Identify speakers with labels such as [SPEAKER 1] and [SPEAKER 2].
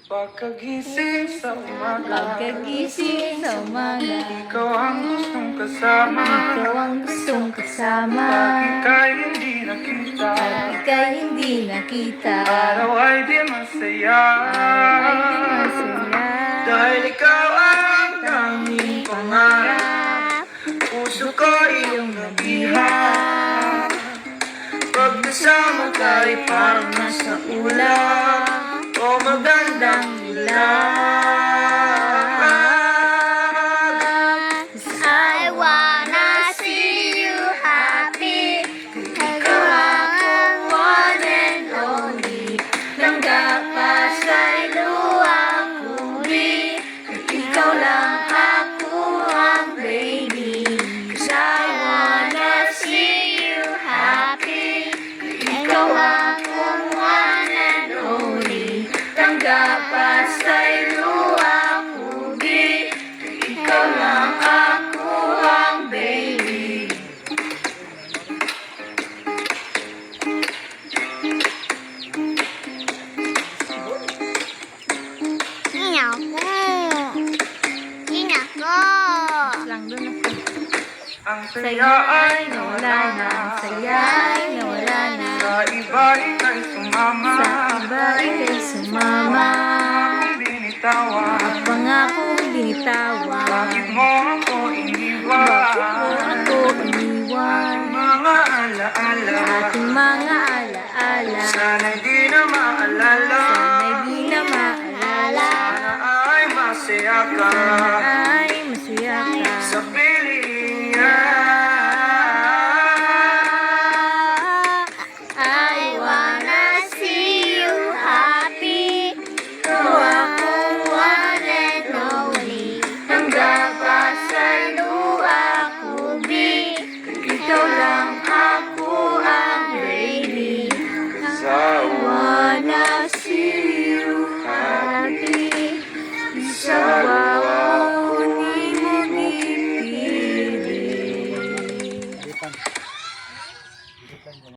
[SPEAKER 1] Pagkagising sa umaga,
[SPEAKER 2] Pagkagising sa umaga,
[SPEAKER 1] ikaw ang gustong kasama.
[SPEAKER 2] ikaw ang gustong kasama.
[SPEAKER 1] Pag ika'y hindi nakita,
[SPEAKER 2] Pag ika'y hindi nakita,
[SPEAKER 1] araw ay di masaya.
[SPEAKER 2] ay di masaya.
[SPEAKER 1] Dahil ikaw ang tanging pangarap, puso ko iyong nabihan. Pag nasama ka'y parang nasa ulap, o magandang ilang.
[SPEAKER 2] I wanna see you happy. Ikaw ang one and only. Langgap pa sa'y luwang huli. Ikaw lang ako ang baby. 'Cause I wanna see you happy. Ikaw ang one and only. Langgap pa sa'y luwang huli. Ikaw lang ako ang baby. Lang doon ako.
[SPEAKER 1] Ang
[SPEAKER 2] Saya
[SPEAKER 1] saya
[SPEAKER 2] ay nawala na, ang saya ay nawala na.
[SPEAKER 1] Sa iba ika'y sumama,
[SPEAKER 2] Sa iba ika'y sumama.
[SPEAKER 1] Akong binitawan,
[SPEAKER 2] Ang pangakong binitawan.
[SPEAKER 1] bakit mo ako iniwan?
[SPEAKER 2] Bakit mo ako iniwan?
[SPEAKER 1] Mga alaala,
[SPEAKER 2] Ating mga